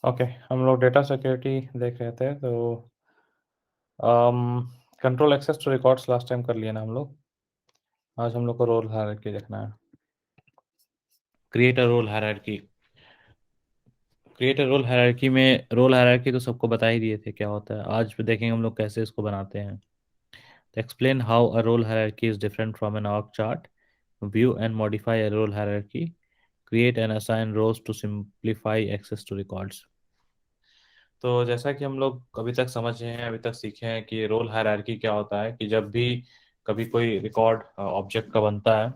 Okay, हम लोग data security देख रहे थे तो control access to records last time कर लिए ना हम लोग। आज हम लोग को रोल हायरार्की देखना है। Create a role hierarchy. Create a role hierarchy में रोल हायरार्की तो सबको बता ही दिए थे क्या होता है। आज देखेंगे हम लोग कैसे इसको बनाते हैं। तो explain how a role hierarchy is different from an org chart. View and modify a role hierarchy. Create and assign roles to simplify access to records. तो जैसा कि हम लोग अभी तक समझे हैं, अभी तक सीखे हैं कि रोल हायरार्की क्या होता है, कि जब भी कभी कोई रिकॉर्ड ऑब्जेक्ट का बनता है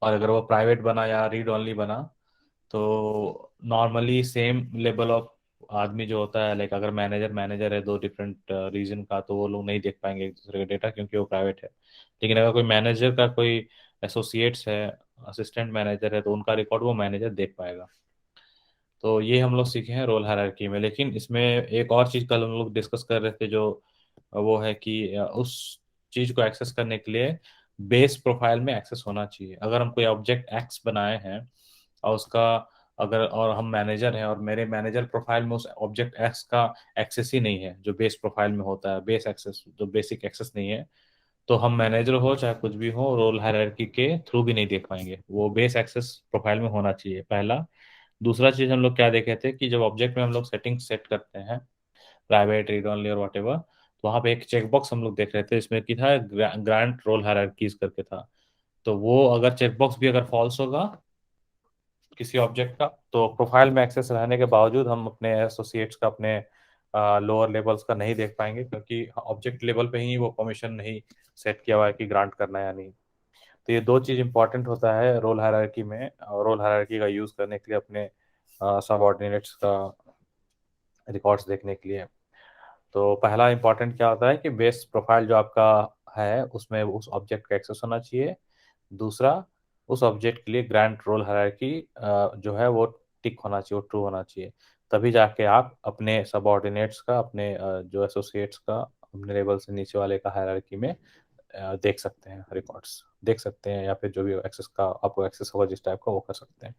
और अगर वो प्राइवेट बना या रीड ओनली बना, तो नॉर्मली सेम लेवल ऑफ आदमी जो होता है, लाइक अगर मैनेजर मैनेजर है दो डिफरेंट रीजन का, तो वो लोग नहीं देख पाएंगे एक दूसरे का डेटा क्योंकि वो प्राइवेट है। लेकिन अगर कोई मैनेजर का कोई एसोसिएट्स है, असिस्टेंट मैनेजर है, तो उनका रिकॉर्ड वो मैनेजर देख पाएगा। तो ये हम लोग सीखे हैं रोल हायरार्की में। लेकिन इसमें एक और चीज़ कल हम लोग डिस्कस कर रहे थे, जो वो है कि उस चीज़ को एक्सेस करने के लिए बेस प्रोफाइल में एक्सेस होना चाहिए। अगर हम कोई ऑब्जेक्ट एक्स बनाए हैं और उसका अगर और हम मैनेजर हैं और मेरे मैनेजर प्रोफाइल में उस ऑब्जेक्ट एक्स का एक्सेस ही नहीं है, जो बेस प्रोफाइल में होता है, बेस एक्सेस जो बेसिक एक्सेस नहीं है, तो हम मैनेजर हो चाहे कुछ भी हो, रोल हायरार्की के थ्रू भी नहीं देख पाएंगे। वो बेस एक्सेस प्रोफाइल में होना चाहिए, पहला। दूसरा चीज हम लोग क्या देखे थे कि जब ऑब्जेक्ट में हम लोग सेटिंग सेट करते हैं, प्राइवेट, रीड ओनली और व्हाटएवर, तो वहाँ पे एक चेकबॉक्स हम लोग देख रहे थे, इसमें की था ग्रांट रोल हायरार्कीज करके था। तो वो अगर चेकबॉक्स भी अगर फॉल्स होगा किसी ऑब्जेक्ट का, तो प्रोफाइल में एक्सेस रहने के बावजूद हम अपने एसोसिएट्स का, अपने लोअर लेवल्स का नहीं देख पाएंगे, क्योंकि ऑब्जेक्ट लेवल पे ही वो परमिशन नहीं सेट किया हुआ है कि ग्रांट करना है या नहीं। तो ये दो चीज इंपॉर्टेंट होता है रोल हायरार्की में, और रोल हायरार्की का यूज करने के लिए अपने सबऑर्डिनेट्स का रिकॉर्ड्स देखने के लिए। तो पहला इंपॉर्टेंट क्या होता है कि बेस प्रोफाइल जो आपका है उसमें उस ऑब्जेक्ट का एक्सेस होना चाहिए। दूसरा, उस ऑब्जेक्ट के लिए ग्रांट रोल हायरार्की जो है वो टिक होना चाहिए, वो ट्रू होना चाहिए। तभी जाके आप अपने सबऑर्डिनेट्स का, अपने जो एसोसिएट्स का, अपने लेवल से नीचे वाले का हायरार्की में देख सकते हैं, रिकॉर्ड्स देख सकते हैं, या फिर जो भी एक्सेस का आपको एक्सेस होगा जिस टाइप का, वो कर सकते हैं।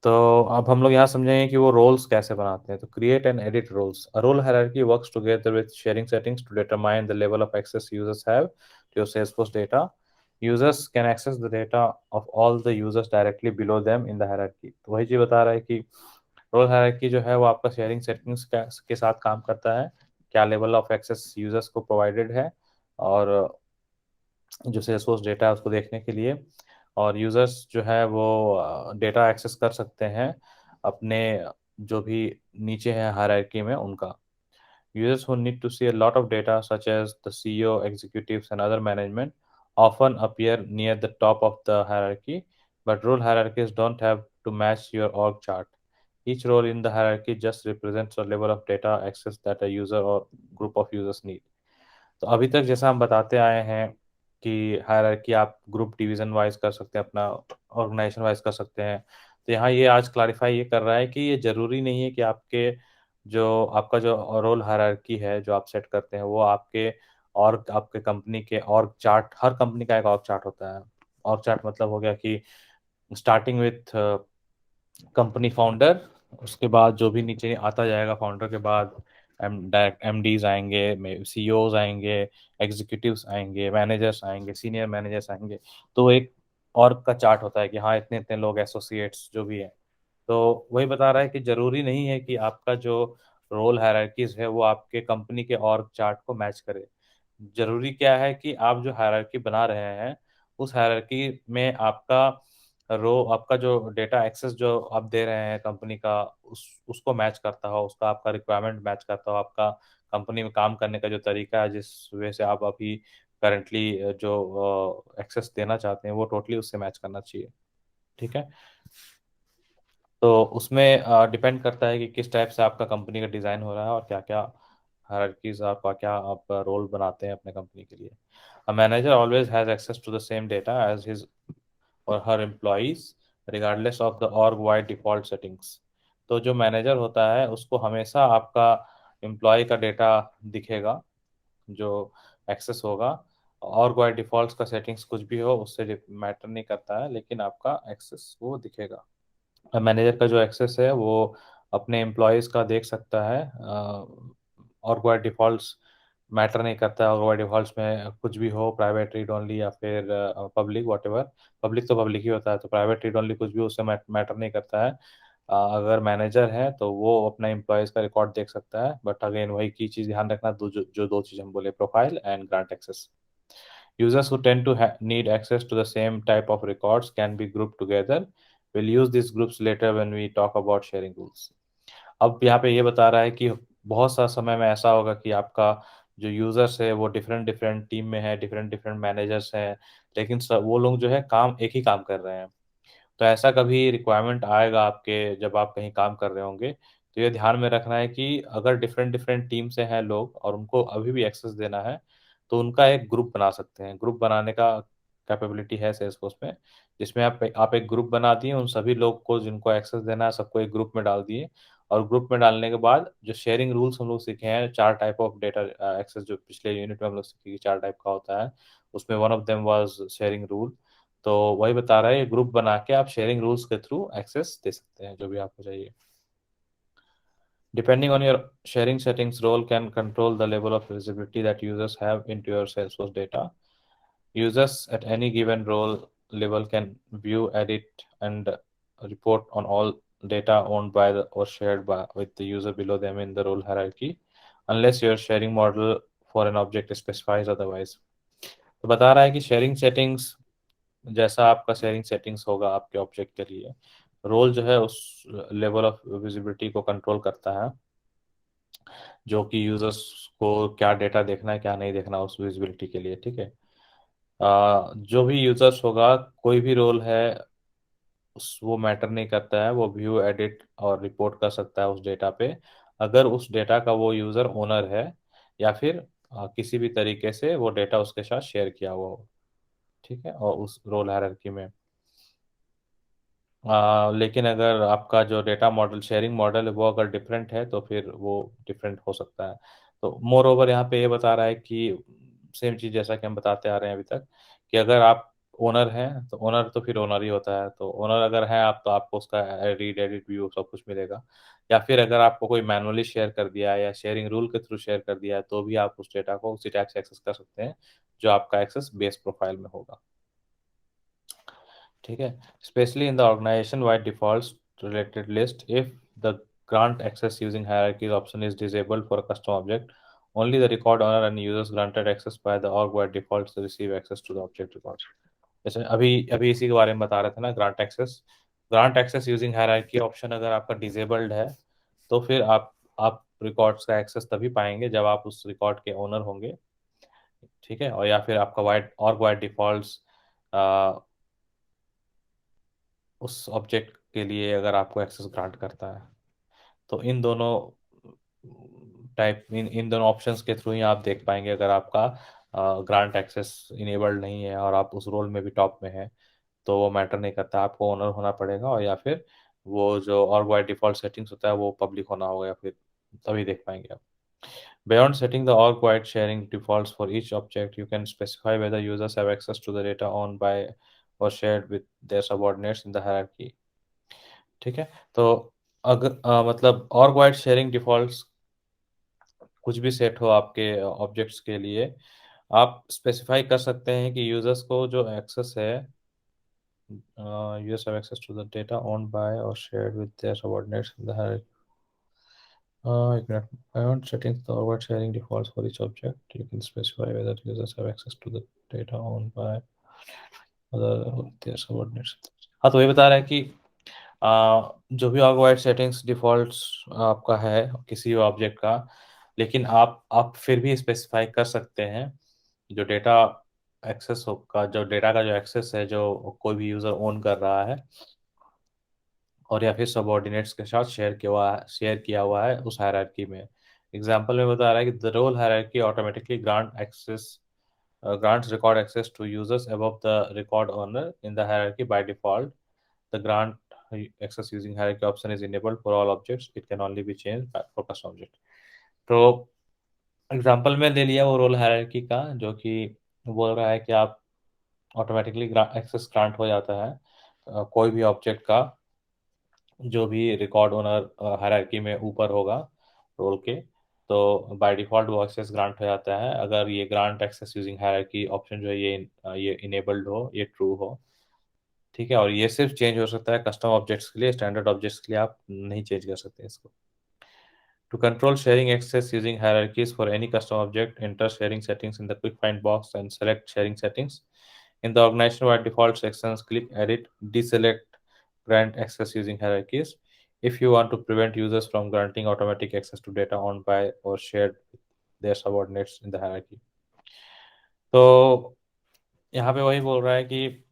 तो अब हम लोग यहाँ समझेंगे कि वो रोल्स कैसे बनाते हैं। तो create and edit roles. A role hierarchy works together with sharing settings to determine the level of access users have to your Salesforce data. Users can access the data of all the users directly below them in the hierarchy. तो वही चीज बता रहा है कि role hierarchy जो है वो आपका शेयरिंग सेटिंग्स के साथ काम करता है, क्या लेवल ऑफ एक्सेस यूजर्स को प्रोवाइडेड है, और जो Salesforce डेटा है उसको देखने के लिए। और यूजर्स जो है वो डेटा एक्सेस कर सकते हैं अपने जो भी नीचे है हायरार्की में उनका। Users who need to see a lot of data, such as the CEO, executives, and other management, often appear near the top of the hierarchy, but role hierarchies don't have to match your org chart. Each role in the hierarchy just represents a level of data access that a user or group of users need. तो अभी तक जैसा हम बताते आए हैं कि hierarchy आप ग्रुप डिवीजन वाइज कर सकते हैं, अपना ऑर्गेनाइजेशन वाइज कर सकते हैं। तो यहाँ ये आज क्लैरिफाई ये कर रहा है कि ये जरूरी नहीं है कि आपका जो रोल हायरार्की है जो आप सेट करते हैं वो आपके कंपनी के ऑर्ग चार्ट, हर कंपनी का एक ऑर्ग चार्ट होता है। ऑर्ग चार्ट मतलब हो गया कि स्टार्टिंग विथ कंपनी फाउंडर, उसके बाद जो भी नीचे आता जाएगा फाउंडर के बाद डायरेक्ट एमडीज आएंगे, सीईओज आएंगे, एग्जीक्यूटिव्स आएंगे, मैनेजर्स आएंगे, सीनियर मैनेजर्स आएंगे। तो वो एक ऑर्ग का चार्ट होता है कि हाँ इतने इतने लोग, एसोसिएट्स जो भी है। तो वही बता रहा है कि जरूरी नहीं है कि आपका जो रोल हायरार्कीज है वो आपके कंपनी के ऑर्ग चार्ट को मैच करे। जरूरी क्या है कि आप जो हायरार्की बना रहे हैं उस हायरार्की में आपका जो डेटा एक्सेस जो आप दे रहे हैं कंपनी का, उसको मैच करता हो, उसका आपका रिक्वायरमेंट मैच करता हो, आपका कंपनी में काम करने का जो तरीका है, जिस वे से आप अभी करंटली जो एक्सेस देना चाहते हैं वो टोटली उससे मैच करना चाहिए। ठीक है। तो उसमें डिपेंड करता है कि किस टाइप से आपका कंपनी का डिज़ाइन हो रहा है और क्या क्या हायरार्कीज आपका, क्या आप रोल बनाते हैं अपने कंपनी के लिए। A manager always has access to the same data as his or her employees, regardless of the org wide default settings. तो जो मैनेजर होता है उसको हमेशा आपका एम्प्लॉय का डेटा दिखेगा, जो एक्सेस होगा। ऑर्ग वाइड डिफॉल्ट्स का सेटिंग्स कुछ भी हो उससे मैटर नहीं करता है, लेकिन आपका एक्सेस वो दिखेगा। मैनेजर का जो एक्सेस है वो अपने एम्प्लॉयज़ का देख सकता है, और बाय डिफ़ॉल्ट्स मैटर नहीं करता, और बाय डिफ़ॉल्ट्स में कुछ भी हो, प्राइवेट रीड ओनली या फिर पब्लिक व्हाटएवर। पब्लिक तो पब्लिक ही होता है, तो प्राइवेट रीड ओनली कुछ भी उससे मैटर नहीं करता है। अगर मैनेजर है तो वो अपना एम्प्लॉयज़ का रिकॉर्ड देख सकता है, बट अगेन वही की चीज़ ध्यान रखना, जो 2 चीज़ हम बोले, profile and grant access. Users who tend to need access to the same type of records can be grouped together. We'll use these groups later when we talk about sharing rules. अब यहाँ पे ये बता रहा है कि बहुत सा समय में ऐसा होगा कि आपका जो यूज़र्स है वो डिफरेंट डिफरेंट टीम में है, डिफरेंट डिफरेंट मैनेजर्स हैं, लेकिन वो लोग जो है काम एक ही काम कर रहे हैं। तो ऐसा कभी रिक्वायरमेंट आएगा आपके, जब आप कहीं काम कर रहे होंगे, तो ये ध्यान में रखना है कि अगर डिफरेंट डिफरेंट टीम से हैं लोग और उनको अभी भी एक्सेस देना है, तो उनका एक ग्रुप बना सकते हैं। ग्रुप बनाने का कैपेबिलिटी है सेल्सफोर्स में, जिसमें आप एक ग्रुप बना दिए, उन सभी लोग को जिनको एक्सेस देना है सबको एक ग्रुप में डाल दिए, और ग्रुप में डालने के बाद जो शेयरिंग रूल्स हम लोग सीखे हैं, 4 टाइप ऑफ डेटा एक्सेस, जो पिछले यूनिट में हम लोग सीखे कि 4 टाइप का होता है, उसमें one of them was sharing rule. तो वही बता रहा है, ये ग्रुप बना के आप शेयरिंग रूल्स के थ्रू एक्सेस दे सकते हैं, जो भी आपको चाहिए। Depending on your sharing settings, role can control the level of visibility that users have into your Salesforce data. Users at any given role level can view, edit, and report on all data owned by or shared with the user below them in the role hierarchy, unless your sharing model for an object specifies otherwise. तो बता रहा है कि sharing settings, जैसा आपका sharing settings होगा आपके object के लिए, रोल जो है उस लेवल ऑफ विजिबिलिटी को कंट्रोल करता है, जो कि यूजर्स को क्या डेटा देखना है क्या नहीं देखना उस विजिबिलिटी के लिए, ठीक है। जो भी यूजर्स होगा, कोई भी रोल है, उस वो मैटर नहीं करता है, वो व्यू, एडिट और रिपोर्ट कर सकता है उस डेटा पे, अगर उस डेटा का वो यूजर ओनर है, या फिर किसी भी तरीके से वो डेटा उसके साथ शेयर किया हुआ हो, ठीक है, और उस रोल हायरार्की में। लेकिन अगर आपका जो डेटा मॉडल, शेयरिंग मॉडल है, वो अगर डिफरेंट है तो फिर वो डिफरेंट हो सकता है। तो मोर ओवर यहाँ पे ये बता रहा है कि सेम चीज़ जैसा कि हम बताते आ रहे हैं अभी तक, कि अगर आप ओनर हैं तो ओनर तो फिर ओनर ही होता है, तो ओनर अगर हैं आप तो आपको उसका रीड, एडिट, व्यू सब कुछ मिलेगा। या फिर अगर आपको कोई मैनुअली शेयर कर दिया है या शेयरिंग रूल के थ्रू शेयर कर दिया है, तो भी आप उस डेटा को उसी टैग से एक्सेस कर सकते हैं, जो आपका एक्सेस बेस प्रोफाइल में होगा, ठीक है। Specially in the organisation wide defaults related list, if the grant access using hierarchies option is disabled for a custom object, only the record owner and users granted access by the org wide defaults receive access to the object records. जैसे अभी अभी इसी के बारे में बता रहे थे ना, grant access using hierarchy option अगर आपका डिसेबल्ड है, तो फिर आप रिकॉर्ड्स का एक्सेस तभी पाएंगे जब आप उस रिकॉर्ड के ओनर होंगे, ठीक है, और या फिर आपका वाइड डिफॉल्ट्स उस ऑब्जेक्ट के लिए अगर आपको एक्सेस ग्रांट करता है। तो इन दोनों इन दोनों ऑप्शंस के थ्रू ही आप देख पाएंगे, अगर आपका ग्रांट एक्सेस इनेबल्ड नहीं है और आप उस रोल में भी टॉप में है, तो वो मैटर नहीं करता, आपको ओनर होना पड़ेगा, और या फिर वो जो और बाय डिफॉल्ट सेटिंग्स होता है वो पब्लिक होना होगा, या फिर तभी देख पाएंगे आप। Beyond setting the org-wide sharing defaults for each object, you can specify whether users have access to the data owned by or shared with their subordinates in the hierarchy, ठीक है। तो अगर मतलब org वाइड शेयरिंग डिफॉल्ट्स कुछ भी set हो आपके objects के लिए, आप स्पेसिफाई कर सकते हैं कि यूजर्स को जो एक्सेस है, users have access to the data owned by और shared with their subordinates in the hierarchy. एक मिनट, beyond setting the org wide sharing defaults for each object, you can specify whether users have access to the data owned by other their subordinates। हाँ, तो ये बता रहा है कि जो भी ऑर्ग सेटिंग्स डिफॉल्ट्स आपका है किसी भी ऑब्जेक्ट का, लेकिन आप फिर भी स्पेसिफाई कर सकते हैं जो डेटा एक्सेस का जो एक्सेस है, जो कोई भी यूज़र ओन कर रहा है और या फिर सबऑर्डिनेट्स के साथ शेयर किया हुआ है उस हायरार्की में। एग्जांपल में बता रहा है कि the role hierarchy automatically grants record access to users above the record owner in the hierarchy by default. The grant access using hierarchy option is enabled for all objects. It can only be changed for custom object. तो example में ले लिया वो role hierarchy का, जो कि बोल रहा है कि आप ऑटोमेटिकली एक्सेस ग्रांट हो जाता है कोई भी ऑब्जेक्ट का जो भी रिकॉर्ड ओनर हायरार्की में ऊपर होगा रोल के, तो बाय डिफॉल्ट वो एक्सेस ग्रांट हो जाता है, अगर ये grant access using hierarchy option जो है ये इनेबल्ड हो, ये ट्रू हो। ठीक है, और ये सिर्फ चेंज हो सकता है कस्टम ऑब्जेक्ट्स के लिए, स्टैंडर्ड ऑब्जेक्ट्स के लिए आप नहीं चेंज कर सकते इसको। To control sharing access using hierarchies for any custom object, enter sharing settings in the quick find box and select sharing settings. In the organization by default sections, click edit, deselect grant access using hierarchies. If you want to prevent users from granting automatic access to data owned by or shared with their subordinates in the hierarchy. तो यहाँ पे वही बोल रहा है कि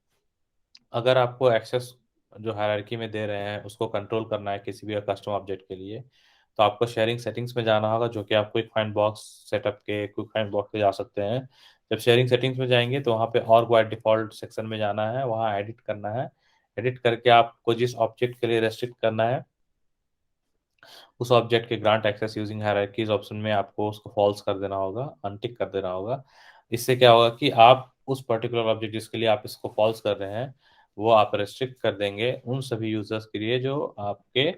अगर आपको एक्सेस जो हायरार्की में दे रहे हैं उसको कंट्रोल करना है किसी भी कस्टम ऑब्जेक्ट के लिए, तो आपको शेयरिंग सेटिंग्स में जाना होगा, जो कि आप क्विक फाइंड बॉक्स सेटअप के क्विक फाइंड बॉक्स पे जा सकते हैं। जब शेयरिंग सेटिंग्स में जाएंगे तो वहाँ पे और बाय डिफॉल्ट सेक्शन में जाना है, वहाँ एडिट करना है। एडिट करके आपको जिस ऑब्जेक्ट के लिए रेस्ट्रिक्ट करना है उस ऑब्जेक्ट के grant access using hierarchies option में आपको उसको फॉल्स कर देना होगा, अनटिक कर देना होगा। इससे क्या होगा कि आप उस पर्टिकुलर ऑब्जेक्ट जिसके लिए आप इसको फॉल्स कर रहे हैं वो आप रेस्ट्रिक्ट कर देंगे उन सभी यूजर्स के लिए जो आपके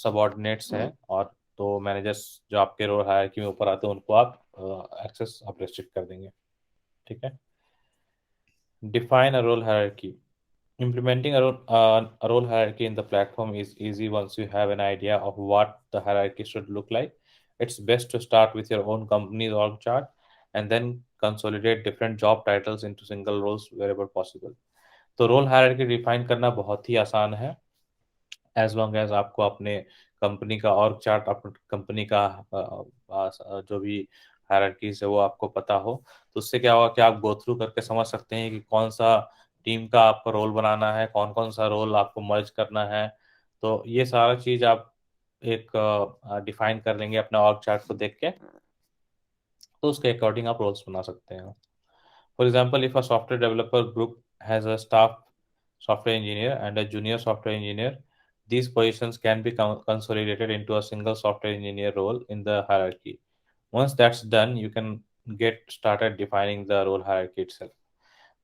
सबऑर्डिनेट्स हैं, और तो मैनेजर्स जो आपके रोल हायरार्की में ऊपर आते हैं उनको आप एक्सेस आप रेस्ट्रिक्ट कर देंगे। ठीक है। Define a role hierarchy. Implementing a role hierarchy in the platform is easy once you have an idea of what the hierarchy should look like. It's best to start with your own company's org chart and then consolidate different job titles into single roles wherever possible. तो role hierarchy define करना बहुत ही आसान है, as long as आपको अपने company का org chart, अपने company का जो भी हायरार्कीज है वो आपको पता हो। तो उससे क्या होगा कि आप गो थ्रू करके समझ सकते हैं कि कौन सा टीम का आपको रोल बनाना है, कौन कौन सा रोल आपको मर्ज करना है। तो ये सारा चीज आप एक डिफाइन कर लेंगे अपने ऑर्ग चार्ट को देख के, तो उसके अकॉर्डिंग आप रोल्स बना सकते हैं। For example, if a software developer group has a staff software engineer and a junior software engineer, these positions can be consolidated into a single software engineer role in the hierarchy. Once that's done, you can get started defining the role hierarchy itself.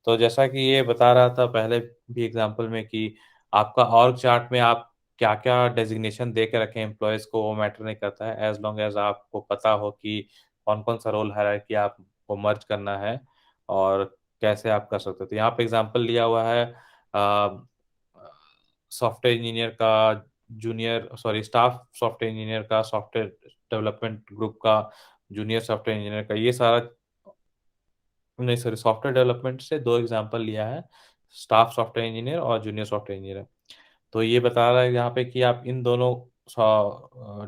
तो जैसा कि ये बता रहा था पहले भी example में कि आपका ऑर्ग चार्ट में आप क्या क्या डेजिग्नेशन दे के रखें एम्प्लॉयज़ को, वो मैटर नहीं करता है, एज लॉन्ग एज आपको पता हो कि कौन कौन सा रोल हायरार्की आपको मर्ज करना है और कैसे आप कर सकते हो। तो यहाँ पे एग्जांपल लिया हुआ है सॉफ्टवेयर इंजीनियर का junior, sorry staff software engineer का, सॉफ्टवेयर डेवलपमेंट ग्रुप का जूनियर सॉफ्टवेयर इंजीनियर का, ये सारा नहीं सॉरी सॉफ्टवेयर डेवलपमेंट से दो एग्जांपल लिया है, स्टाफ सॉफ्टवेयर इंजीनियर और जूनियर सॉफ्टवेयर इंजीनियर। तो ये बता रहा है यहाँ पे कि आप इन दोनों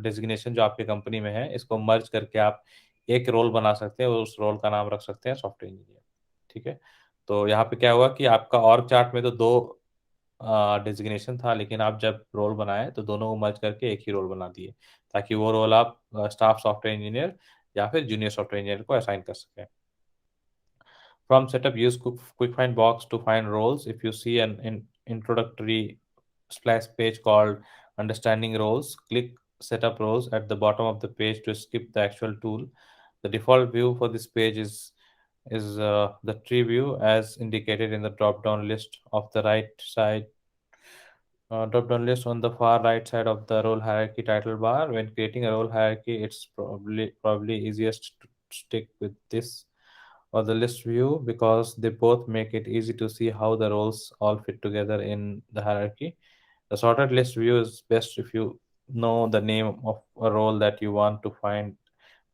डेजिग्नेशन जो आपके कंपनी में है इसको मर्ज करके आप एक रोल बना सकते हैं और उस रोल का नाम रख सकते हैं सॉफ्टवेयर इंजीनियर। ठीक है। तो यहाँ पे क्या हुआ कि आपका ऑर्ग चार्ट में तो दो डेजिग्नेशन था, लेकिन आप जब रोल बनाए तो दोनों को मर्ज करके एक ही रोल बना दिए, ताकि वो रोल आप स्टाफ सॉफ्टवेयर इंजीनियर या फिर जूनियर सॉफ्टवेयर इंजीनियर को असाइन कर सकें। From setup, use quick find box to find roles. If you see an introductory splash page called Understanding Roles, click Setup Roles at the bottom of the page to skip the actual tool. The default view for this page is the tree view as indicated in the drop-down list of the right side. Drop-down list on the far right side of the role hierarchy title bar. When creating a role hierarchy, it's probably easiest to stick with this or the list view because they both make it easy to see how the roles all fit together in the hierarchy. The sorted list view is best if you know the name of a role that you want to find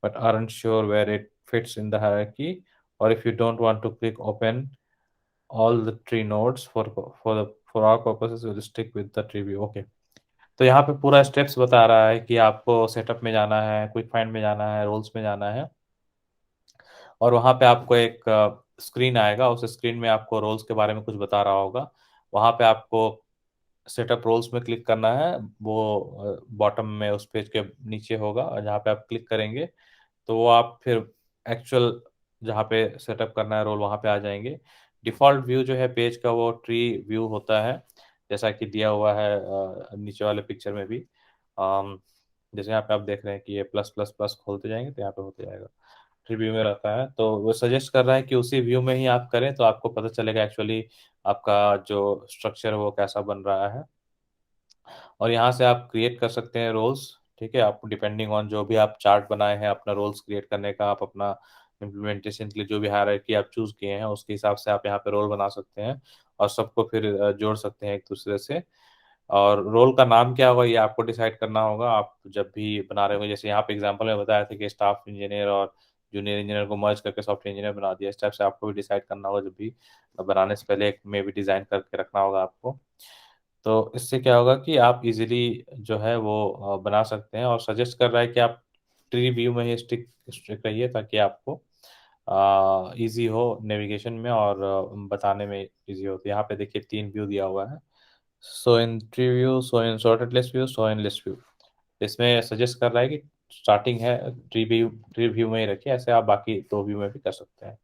but aren't sure where it fits in the hierarchy, or if you don't want to click open all the tree nodes for our purposes we'll stick with the tree view. Okay. तो यहाँ पे पूरा steps बता रहा है कि आपको setup में जाना है, क्विक फाइंड में जाना है, रोल्स में जाना है, और वहाँ पे आपको एक स्क्रीन आएगा, उस स्क्रीन में आपको रोल्स के बारे में कुछ बता रहा होगा। वहाँ पे आपको सेटअप रोल्स में क्लिक करना है, वो बॉटम में उस पेज के नीचे होगा, और जहाँ पे आप क्लिक करेंगे तो वो आप फिर एक्चुअल जहाँ पे सेटअप करना है रोल वहाँ पे आ जाएंगे। डिफ़ॉल्ट व्यू जो है पेज का वो ट्री व्यू होता है, जैसा कि दिया हुआ है नीचे वाले पिक्चर में भी। जैसे यहाँ पे आप देख रहे हैं कि ये प्लस प्लस प्लस खोलते जाएंगे तो यहाँ पे होते जाएगा, ट्री व्यू में रहता है। तो वो सजेस्ट कर रहा है कि उसी व्यू में ही आप करें तो आपको पता चलेगा एक्चुअली आपका जो स्ट्रक्चर है वो कैसा बन रहा है। और यहाँ से आप क्रिएट कर सकते हैं रोल्स। ठीक है, आप डिपेंडिंग ऑन जो भी आप चार्ट बनाए हैं अपना रोल्स क्रिएट करने का, आप अपना इम्प्लीमेंटेशन के लिए जो भी हायरार्की आप चूज किए हैं उसके हिसाब से आप यहाँ पे रोल बना सकते हैं और सबको फिर जोड़ सकते हैं एक दूसरे से। और रोल का नाम क्या होगा ये आपको डिसाइड करना होगा आप जब भी बना रहे हो। जैसे यहाँ पे एग्जांपल में बताया था कि स्टाफ इंजीनियर और जूनियर इंजीनियर को मर्ज करके सॉफ्टवेयर इंजीनियर बना दिया। इस टाइप से आपको भी डिसाइड करना होगा जब भी बनाने से पहले एक में भी डिजाइन करके रखना होगा आपको। तो इससे क्या होगा कि आप इजीली जो है वो बना सकते हैं। और सजेस्ट कर रहा है कि आप ट्री व्यू में ही स्टिक स्टिक रहिए ताकि आपको इजी हो नेविगेशन में और बताने में इजी हो। तो यहाँ पे देखिए 3 व्यू दिया हुआ है, so in tree view, so in sorted list view, so in list view. इसमें सजेस्ट कर रहा है कि स्टार्टिंग है ट्री व्यू में ही रखिए, ऐसे आप बाकी 2 व्यू में भी कर सकते हैं।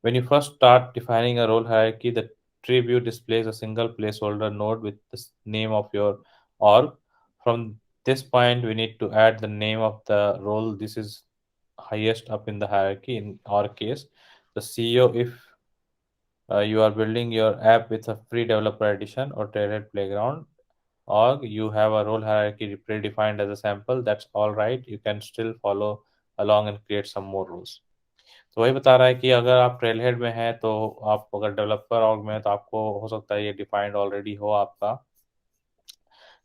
When you first start defining a role hierarchy, the tree view displays a single placeholder node with the name of your org. From this point, we need to add the name of the role. This is highest up in the hierarchy. In our case, the CEO, if you are building your app with a free developer edition or Trailhead Playground org, you have a role hierarchy predefined as a sample. That's all right. You can still follow along and create some more roles. तो वही बता रहा है कि अगर आप trail head में हैं तो आप अगर डेवलपर ऑर्ग में हैं तो आपको हो सकता है ये डिफाइंड ऑलरेडी हो आपका,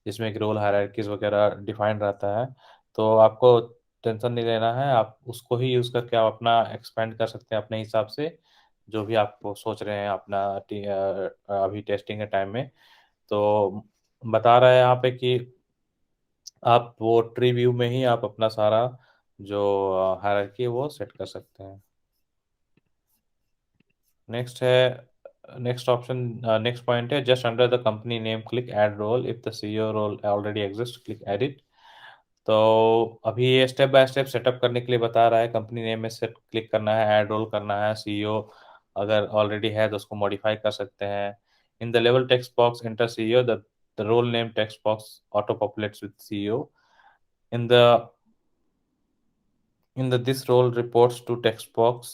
जिसमें कि रोल हायरार्कीज वगैरह डिफाइंड रहता है। तो आपको टेंशन नहीं लेना है, आप उसको ही यूज़ करके आप अपना एक्सपेंड कर सकते हैं अपने हिसाब से जो भी आप सोच रहे हैं अपना अभी टेस्टिंग के टाइम में। तो बता रहा है यहाँ पे कि आप वो ट्री व्यू में ही आप अपना सारा जो हायरार्की है वो सेट कर सकते हैं। नेक्स्ट है, नेक्स्ट ऑप्शन, नेक्स्ट पॉइंट है just under the company name click add role, if the CEO role already exist click edit. तो अभी ये स्टेप बाय स्टेप सेटअप करने के लिए बता रहा है। कंपनी नेम में सेट क्लिक करना है, ऐड रोल करना है, सीईओ अगर ऑलरेडी है तो उसको मॉडिफाई कर सकते हैं। In the level text box enter CEO, the role name text box auto populates with CEO. In the In the this role reports to text box,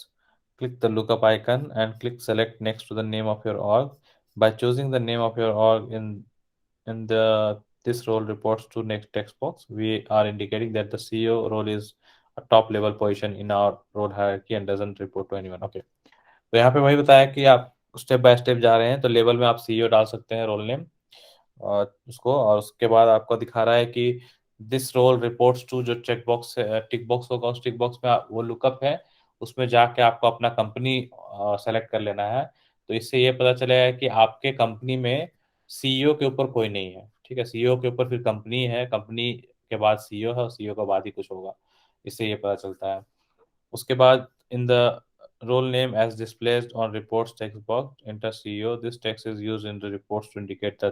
click the lookup icon and click select next to the name of your org. By choosing the name of your org in the this role reports to next text box, we are indicating that the CEO role is a top level position in our role hierarchy and doesn't report to anyone. Okay. तो यहाँ पे वही बताया कि आप step by step जा रहे हैं तो लेवल में आप सीईओ डाल सकते हैं रोल नेम और उसको, और उसके बाद आपको दिखा रहा है कि दिस रोल रिपोर्ट्स टू जो चेक बॉक्स टिक बॉक्स होगा उस टिक बॉक्स में वो लुकअप है, उसमें जाके आपको अपना कंपनी सेलेक्ट कर लेना है। तो इससे ये पता चलेगा कि आपके कंपनी में सीईओ के ऊपर कोई नहीं है। ठीक है, सीईओ के ऊपर फिर कंपनी है, कंपनी के बाद सीईओ है और सीईओ के बाद ही कुछ होगा, इससे ये पता चलता है। उसके बाद in the role name as displayed on reports text box, enter CEO. This text is used in the reports to indicate the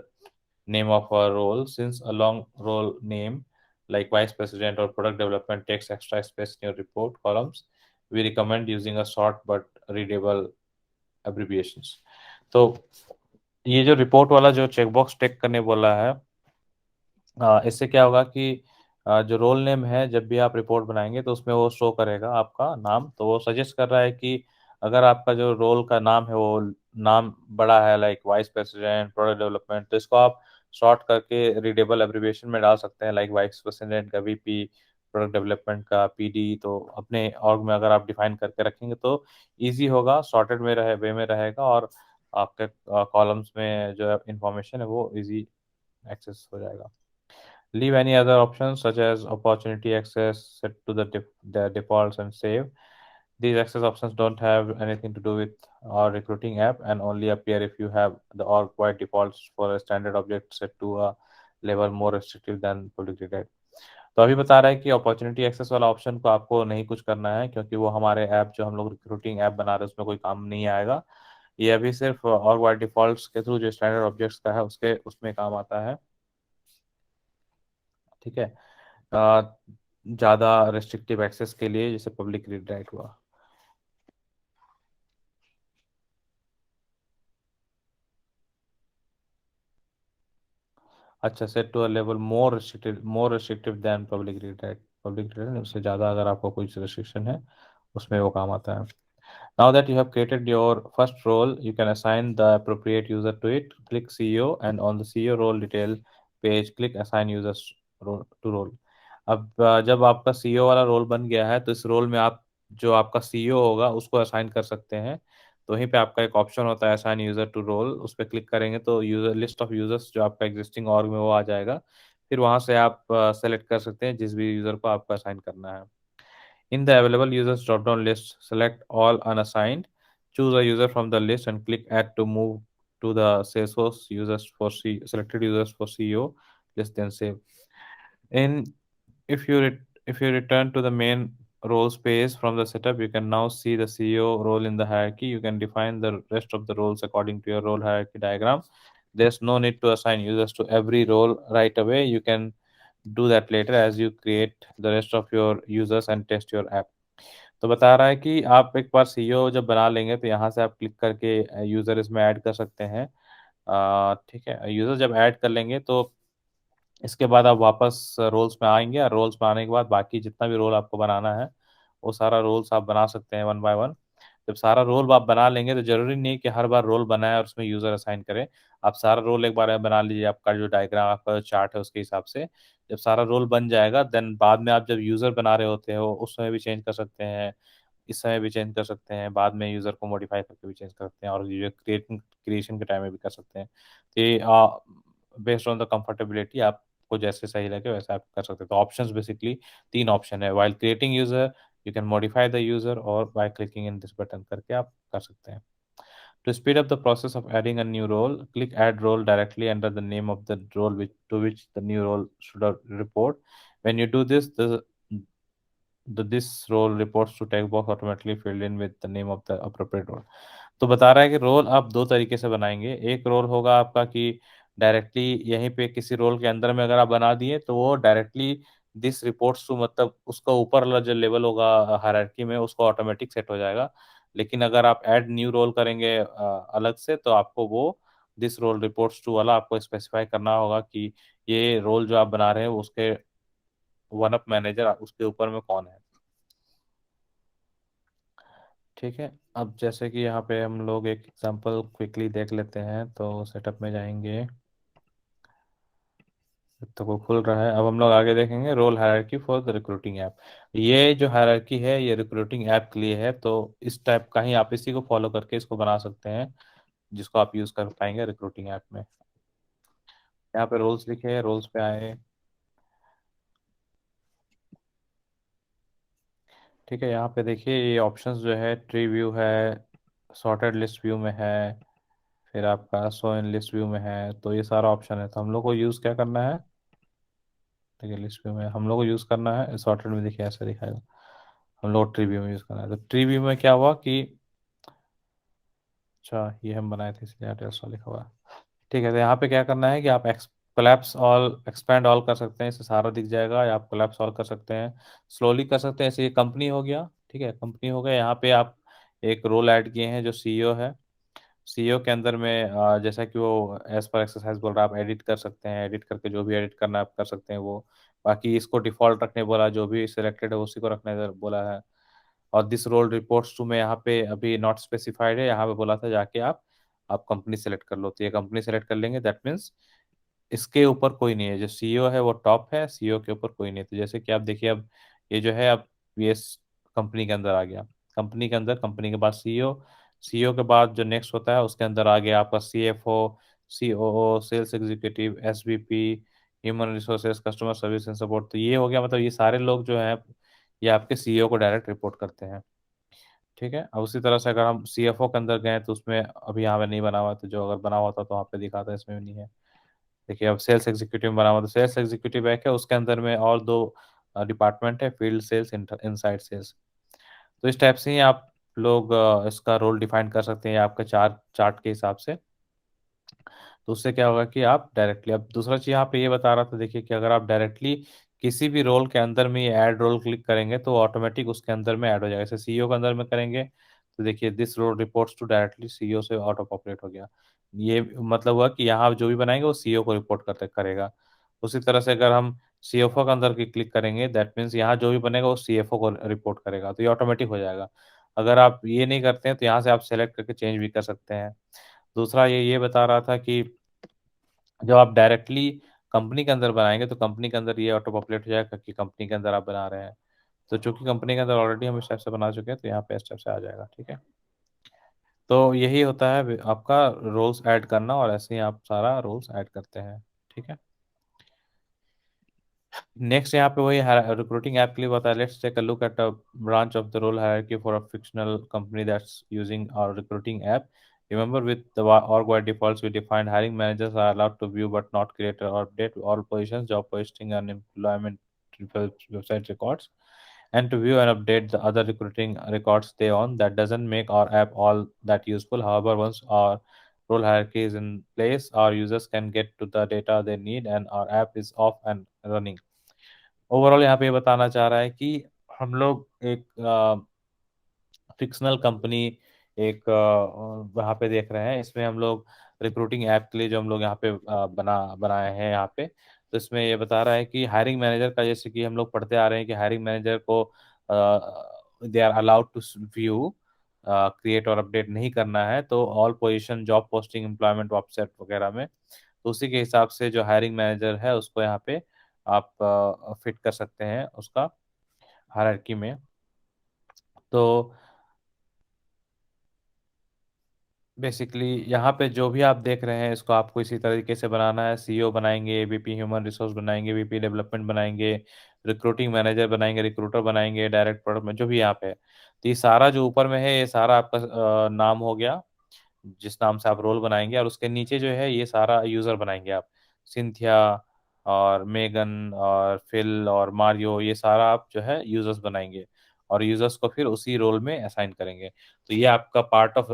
name of a role. Since a long role name like vice president or product development takes extra space in your report columns, we recommend using a short but readable abbreviations. तो ये जो report वाला जो checkbox take करने बोला है, इससे क्या होगा कि जो रोल नेम है जब भी आप रिपोर्ट बनाएंगे तो उसमें वो शो करेगा आपका नाम। तो वो सजेस्ट कर रहा है कि अगर आपका जो रोल का नाम है वो नाम बड़ा है like vice president product development, तो इसको आप शॉर्ट करके रीडेबल एब्रिविएशन में डाल सकते हैं लाइक वाइस प्रेसिडेंट का वीपी, प्रोडक्ट डेवलपमेंट का पीडी। तो अपने ऑर्ग में अगर आप डिफाइन करके रखेंगे तो ईजी होगा, सॉर्टेड में रहे वे में रहेगा और आपके कॉलम्स में जो इंफॉर्मेशन है वो ईजी एक्सेस हो जाएगा। Leave any other options such as opportunity access set to the defaults and save. These access options don't have anything to do with our recruiting app and only appear if you have the org-wide defaults for a standard object set to a level more restrictive than publicly read. तो अभी बता रहा है कि opportunity access वाला option को आपको नहीं कुछ करना है क्योंकि वो हमारे ऐप जो हम लोग रिक्रूटिंग ऐप बना रहे हैं उसमें कोई काम नहीं आएगा। ये अभी सिर्फ ऑर्ग वाइड डिफॉल्ट्स के थ्रू जो स्टैंडर्ड ऑब्जेक्ट्स का है उसके उसमें काम आता है। ठीक है, ज़्यादा रेस्ट्रिक्टिव एक्सेस के लिए जैसे पब्लिक रीड राइट हुआ। अच्छा, set to a level more restrictive than public read write, public read उससे ज़्यादा अगर आपको कोई रेस्ट्रिक्शन है उसमें वो काम आता है। Now that you have created your first role, you can assign the appropriate user to it. Click CEO and on the CEO role detail page, click assign users to role. अब जब आपका CEO वाला role बन गया है तो इस role में आप जो आपका सीईओ होगा उसको असाइन कर सकते हैं। तो वहीं पे आपका एक ऑप्शन होता है असाइन यूजर टू रोल, उस पर क्लिक करेंगे तो यूजर लिस्ट ऑफ यूजर्स जो आपका एग्जिस्टिंग ऑर्ग में वो आ जाएगा। फिर वहां से आप सेलेक्ट कर सकते हैं जिस भी यूजर को आपको असाइन करना है। In the available users drop-down list, select all unassigned, choose a user from the list and click add to move to the Salesforce users for selected users for CEO list, then save. In if you if you return to the main roles page from the setup, you can now see the CEO role in the hierarchy. You can define the rest of the roles according to your role hierarchy diagram. There's no need to assign users to every role right away. You can do that later as you create the rest of your users and test your app. तो बता रहा है कि आप एक बार CEO जब बना लेंगे तो यहाँ से आप क्लिक करके यूज़र इसमें ऐड कर सकते हैं। ठीक है, यूज़र जब ऐड कर लेंगे तो इसके बाद आप वापस रोल्स में आएँगे और रोल्स में आने के बाद बाकी जितना भी रोल आपको बनाना है, वो सारा रोल्स आप बना सकते हैं वन बाय वन। जब सारा रोल आप बना लेंगे तो ज़रूरी नहीं कि हर बार रोल बनाएँ और उसमें यूज़र असाइन करें। आप सारा रोल एक बार में बना लीजिए, आपका जो डायग्राम, आपका जो चार्ट है उसके हिसाब से। जब सारा रोल बन जाएगा देन बाद में आप जब यूज़र बना रहे होते हो, उस समय भी चेंज कर सकते हैं, इस समय भी चेंज कर सकते हैं, बाद में यूज़र को मॉडिफ़ाई करके भी चेंज कर सकते हैं और ये क्रिएशन के टाइम में भी कर सकते हैं। तो ये बेस्ड ऑन द कंफर्टेबिलिटी आपको जैसे सही लगे वैसे आप कर सकते हैं। तो ऑप्शंस बेसिकली 3 ऑप्शन है, while creating user, you can modify the user और by clicking in this button करके आप कर सकते हैं। To speed up the process of adding a new role, click Add Role directly under the name of the role to which the new role should report. When you do this, the this role reports to text box automatically filled in with the name of the appropriate role. तो बता रहा है कि role आप 2 तरीके से बनाएँगे। एक रोल होगा आपका कि डायरेक्टली यहीं पे किसी रोल के अंदर में अगर आप बना दिए तो वो डायरेक्टली दिस रिपोर्ट्स टू, मतलब उसका ऊपर वाला जो लेवल होगा हायरार्की में उसको ऑटोमेटिक सेट हो जाएगा। लेकिन अगर आप ऐड न्यू रोल करेंगे अलग से तो आपको वो दिस रोल रिपोर्ट्स टू वाला आपको स्पेसिफाई करना होगा कि ये रोल जो आप बना रहे हैं उसके वन अप मैनेजर उसके ऊपर में कौन है। ठीक है, अब जैसे कि यहाँ पे हम लोग एक एग्जांपल क्विकली देख लेते हैं, तो सेटअप में जाएंगे तो वो खुल रहा है। अब हम लोग आगे देखेंगे role hierarchy for the recruiting app. ये जो हायरार्की है ये रिक्रूटिंग ऐप के लिए है, तो इस टाइप का ही आप इसी को फॉलो करके इसको बना सकते हैं जिसको आप यूज़ कर पाएंगे रिक्रूटिंग ऐप में। यहाँ पे रोल्स लिखे हैं, रोल्स पे आए। ठीक है, यहाँ पे देखिए ये ऑप्शंस जो है ट्री व्यू है, सॉर्टेड लिस्ट व्यू में है, फिर आपका शो इन लिस्ट व्यू में है, तो ये सारा ऑप्शन है। तो हम लोग को यूज़ क्या करना है, ठीक है, लिस्ट व्यू में हम लोग को यूज़ करना है, सॉर्टेड में देखिए ऐसे दिखाएगा। हम लोग ट्री व्यू में यूज़ करना है, तो ट्री व्यू में क्या हुआ कि अच्छा ये हम बनाए थे इसलिए एड्रेस लिखा हुआ है। ठीक है, तो यहाँ पे क्या करना है कि आप कोलैप्स ऑल, एक्सपैंड ऑल कर सकते हैं, इससे सारा दिख जाएगा, या आप कोलैप्स ऑल कर सकते हैं, स्लोली कर सकते हैं। ऐसे ये कंपनी हो गया, ठीक है, कंपनी हो गया। यहाँ पे आप एक रोल ऐड किए हैं जो सीईओ है। सीईओ के अंदर में जैसा कि वो एज पर एक्सरसाइज बोल रहा है, आप एडिट कर सकते हैं, एडिट करके जो भी एडिट करना है आप कर सकते हैं वो। बाकी इसको डिफॉल्ट रखने बोला, जो भी सिलेक्टेड है उसी को रखने बोला है। और दिस रोल रिपोर्ट्स टू में यहाँ पे अभी नॉट स्पेसिफाइड है, यहाँ पे बोला था जाके आप कंपनी सेलेक्ट कर लो, तो ये कंपनी सेलेक्ट कर लेंगे, दैट मीन्स इसके ऊपर कोई नहीं है, जो सीईओ है वो टॉप है, सीईओ के ऊपर कोई नहीं है। तो जैसे कि आप देखिए अब ये जो है अब ये कंपनी के अंदर आ गया, कंपनी के अंदर, कंपनी के बाद सीईओ, सीईओ के बाद जो नेक्स्ट होता है उसके अंदर आ गया आपका CFO, COO, sales executive, SVP, human resources, customer service and support. तो ये हो गया, मतलब ये सारे लोग जो हैं ये आपके सीईओ को डायरेक्ट रिपोर्ट करते हैं। ठीक है, अब उसी तरह से अगर हम सीएफओ के अंदर गए तो उसमें अभी यहाँ पे नहीं बना हुआ, तो जो अगर बना हुआ था तो वहाँ पे दिखा था, इसमें भी नहीं है। देखिए अब सेल्स एग्जीक्यूटिव में बना हुआ, तो सेल्स एग्जीक्यूटिव एक है, उसके अंदर में और दो डिपार्टमेंट है, फील्ड सेल्स, इनसाइड सेल्स। तो इस टाइप से ही आप लोग इसका रोल डिफाइन कर सकते हैं आपका चार्ट चार्ट के हिसाब से। तो उससे क्या होगा कि आप डायरेक्टली, अब दूसरा चीज यहाँ पे ये बता रहा था देखिए कि अगर आप डायरेक्टली किसी भी रोल के अंदर में ऐड रोल क्लिक करेंगे तो ऑटोमेटिक उसके अंदर में ऐड हो जाएगा। जैसे सीईओ के अंदर में करेंगे तो देखिए this role reports to directly CEO से ऑटो पॉपुलेट हो गया। ये मतलब हुआ कि यहाँ जो भी बनाएंगे वो सीईओ को रिपोर्ट करते करेगा। उसी तरह से अगर हम सीएफओ के अंदर की क्लिक करेंगे दैट मीन्स यहाँ जो भी बनेगा वो सीएफओ को रिपोर्ट करेगा, तो ये ऑटोमेटिक हो जाएगा। अगर आप ये नहीं करते हैं तो यहाँ से आप सेलेक्ट करके चेंज भी कर सकते हैं। दूसरा ये बता रहा था कि जब आप डायरेक्टली कंपनी के अंदर बनाएंगे तो कंपनी के अंदर ये ऑटो पॉपुलेट हो जाएगा कि कंपनी के अंदर आप बना रहे हैं। तो चूंकि कंपनी के अंदर ऑलरेडी हम इस टाइप से बना चुके हैं तो यहाँ पे इस टाइप से आ जाएगा, ठीक है। तो यही होता है आपका रोल्स ऐड करना, और ऐसे ही आप सारा रोल्स ऐड करते हैं, ठीक है। नेक्स्ट यहाँ पे वही रिक्रूटिंग ऐप के लिए बताया। Let's take a look at a branch of the role hierarchy for a fictional company that's using our recruiting app. Remember, with the org wide defaults, we defined hiring managers are allowed to view but not create or update all positions, job posting, and employment website records, and to view and update the other recruiting records they own. That doesn't make our app all that useful. However, once our role hierarchy is in place, our users can get to the data they need, and our app is off and running. Overall यहाँ पे ये बताना चाह रहा है कि हम लोग एक फिक्शनल कंपनी एक वहाँ पे देख रहे हैं। इसमें हम लोग रिक्रूटिंग ऐप के लिए जो हम लोग यहाँ पे बनाए हैं यहाँ पे, तो इसमें ये बता रहा है कि हायरिंग मैनेजर का, जैसे कि हम लोग पढ़ते आ रहे हैं कि हायरिंग मैनेजर को they are allowed to view, create और अपडेट नहीं करना है, तो all position, job posting, employment website वगैरह में, तो उसी के हिसाब से जो हायरिंग मैनेजर है उसको यहाँ पे आप फिट कर सकते हैं उसका हायरार्की में। तो बेसिकली यहाँ पे जो भी आप देख रहे हैं इसको आपको इसी तरीके से बनाना है। सीईओ बनाएंगे, वीपी ह्यूमन रिसोर्स बनाएंगे, वीपी डेवलपमेंट बनाएंगे, रिक्रूटिंग मैनेजर बनाएंगे, रिक्रूटर बनाएंगे, डायरेक्ट प्रोडक्ट में जो भी यहाँ पे है। तो ये सारा जो ऊपर में है ये सारा आपका नाम हो गया, जिस नाम से आप रोल बनाएंगे, और उसके नीचे जो है ये सारा यूजर बनाएंगे आप। सिंथिया और मेगन और फिल और मारियो, ये सारा आप जो है यूजर्स बनाएंगे, और यूजर्स को फिर उसी रोल में असाइन करेंगे। तो ये आपका पार्ट ऑफ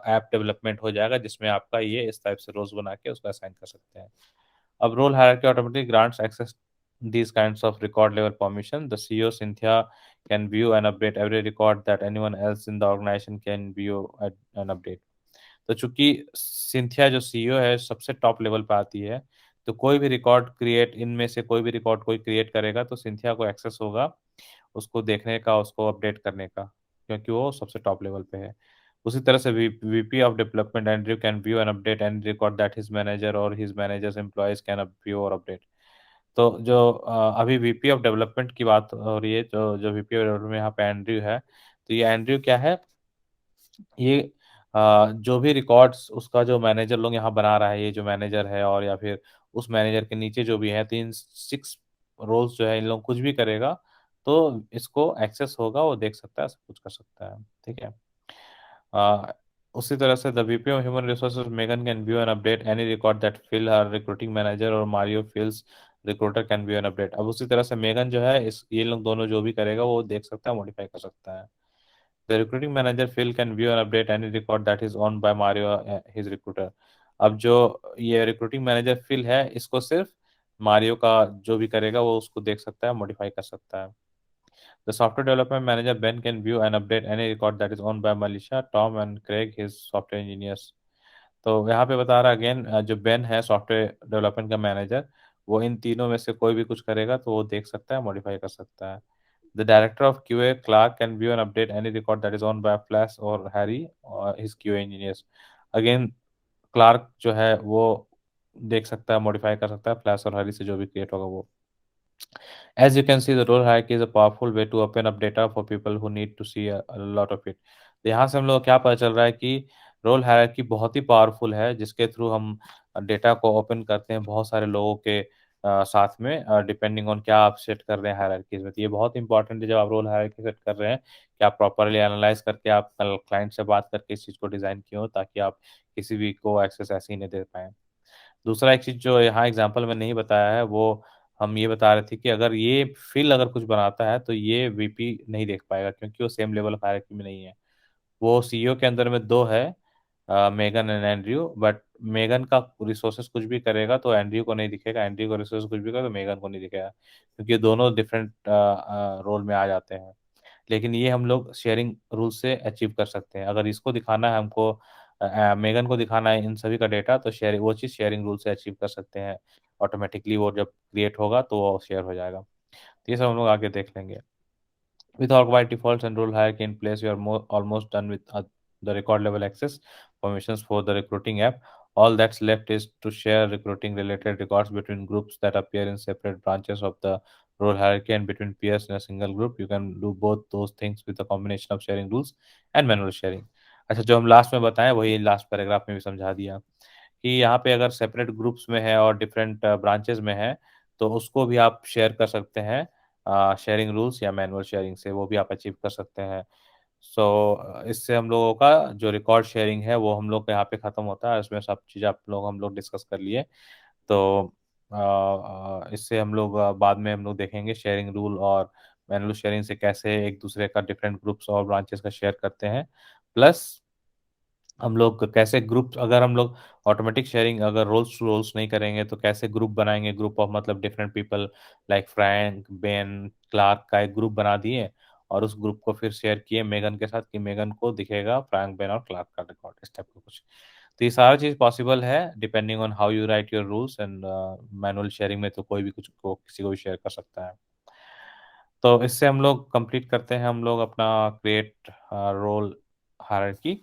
ऐप डेवलपमेंट हो जाएगा, जिसमें आपका ये इस टाइप से रोल्स बना के उसको असाइन कर सकते हैं। अब role hierarchy automatically grants access these kinds of record level permission. The CEO Cynthia can view and update every record that anyone else in the organization can view and update. तो चूंकि Cynthia जो CEO है सबसे top level पे आती है, तो कोई भी रिकॉर्ड क्रिएट, इनमें से कोई भी रिकॉर्ड कोई क्रिएट करेगा तो सिंथिया को एक्सेस होगा उसको देखने का, उसको अपडेट करने का, क्योंकि वो सबसे टॉप लेवल पे है। उसी तरह से VP of development Andrew can view and update and record that his manager और his managers employees can view और अपडेट। तो जो अभी वीपी ऑफ डेवलपमेंट की बात हो रही है, जो जो वीपी ऑफ डेवलपमेंट यहाँ पे एंड्रयू है, तो ये एंड्रयू क्या है, ये जो भी रिकॉर्ड्स उसका जो मैनेजर लोग यहाँ बना रहा है, ये जो मैनेजर है और या फिर उस मैनेजर के नीचे जो भी है, 3-6 रोल्स जो है, इन लोग कुछ भी करेगा तो इसको एक्सेस होगा, वो देख सकता है, सब कुछ कर सकता है, ठीक है। Uh, उसी तरह से the VP of human resources Megan can view and update any record that fill her recruiting manager, और Mario fills recruiter can view and update. अब उसी तरह से मेगन जो है, इस ये लोग दोनों जो भी करेगा वो देख सकता है, मॉडिफाई कर सकता है। The recruiting manager Phil can view and update any record that is owned by Mario his recruiter. अब जो ये रिक्रूटिंग मैनेजर फिल है, इसको सिर्फ मारियो का जो भी करेगा वो उसको देख सकता है, मॉडिफाई कर सकता है। The software development manager Ben can view and update any record that is owned by Militia, Tom and Craig, his software engineers. तो यहाँ पे बता रहा अगेन, जो बेन है सॉफ्टवेयर डेवलपमेंट का मैनेजर, वो इन तीनों में से कोई भी कुछ करेगा तो वो देख सकता है, मॉडिफाई कर सकता है। The director of QA Clark can view and update any record that is owned by Flash और हैरी और his QA engineers. Again Clark जो है वो देख सकता है, मॉडिफाई कर सकता है, फ्लैश और हैरी से जो भी क्रिएट होगा वो। As you can see, the role hierarchy is a powerful way to open up data for people who need to see a lot of it. तो यहाँ से हम लोग को क्या पता चल रहा है कि रोल हायरार्की बहुत ही पावरफुल है, जिसके थ्रू हम डेटा को ओपन करते हैं बहुत सारे लोगों के साथ में, डिपेंडिंग ऑन क्या आप सेट कर रहे हैं हायरार्कीज में। तो ये बहुत इंपॉर्टेंट है जब आप रोल हायरार्की सेट कर रहे हैं कि आप प्रॉपरली एनालाइज करके आप कल क्लाइंट से बात करके इस चीज़ को डिज़ाइन किए हो, ताकि आप किसी भी को एक्सेस ऐसे ही नहीं दे पाएँ। दूसरा एक चीज़ जो यहाँ एग्जांपल में नहीं बताया है, वो हम ये बता रहे थे कि अगर ये फ़िल अगर कुछ बनाता है तो ये वीपी नहीं देख पाएगा, क्योंकि वो सेम लेवल ऑफ हायरार्की में नहीं है। वो सीईओ के अंदर में 2 है, Megan and Andrew, but Megan का रिसोर्सेज कुछ भी करेगा तो एंड्रयू को नहीं दिखेगा, एंड्रयू का रिसोर्सेज कुछ भी करेगा तो मेगन को नहीं दिखेगा, क्योंकि दोनों डिफरेंट रोल में आ जाते हैं। लेकिन ये हम लोग शेयरिंग रूल से अचीव कर सकते हैं। अगर इसको दिखाना है हमको, मेगन को दिखाना है इन सभी का डेटा, तो शेयर वो चीज़ शेयरिंग रूल से अचीव कर सकते हैं। ऑटोमेटिकली वो जब क्रिएट होगा तो वो शेयर हो जाएगा। तो ये सब हम लोग आगे देख लेंगे। With Organized defaults and rule hierarchy in place, we are almost done with the record level access permissions for the recruiting app. All that's left is to share recruiting related records between groups that appear in separate branches of the role hierarchy and between peers in a single group. You can do both those things with a combination of sharing rules and manual sharing. अच्छा, जो हम last में बताएं वही last paragraph में भी समझा दिया कि यहाँ पे अगर सेपरेट ग्रुप्स में है और डिफरेंट ब्रांचेस में है तो उसको भी आप शेयर कर सकते हैं शेयरिंग रूल्स या मैनुअल शेयरिंग से, वो भी आप अचीव कर सकते हैं। सो इससे हम लोगों का जो रिकॉर्ड शेयरिंग है वो हम लोग का यहाँ पे ख़त्म होता है। इसमें सब चीज़ आप लोग हम लोग डिस्कस कर लिए। तो इससे हम लोग बाद में हम लोग देखेंगे शेयरिंग रूल और मैनुअल शेयरिंग से कैसे एक दूसरे का डिफरेंट ग्रुप्स और ब्रांचेस का शेयर करते हैं। प्लस हम लोग कैसे ग्रुप, अगर हम लोग ऑटोमेटिक शेयरिंग अगर रोल्स टू रोल्स नहीं करेंगे तो कैसे ग्रुप बनाएंगे, ग्रुप ऑफ मतलब different people like Frank Ben Clark का एक ग्रुप बना दिए और उस ग्रुप को फिर शेयर किए मेगन के साथ कि मेगन को दिखेगा फ्रैंक बेन और क्लार्क का रिकॉर्ड, इस टाइप का कुछ। तो ये सारा चीज़ पॉसिबल है depending on how you right your rules and manual sharing में तो कोई भी कुछ को किसी को भी शेयर कर सकता है। तो इससे हम लोग कंप्लीट करते हैं हम लोग अपना क्रिएट रोल हायरार्की।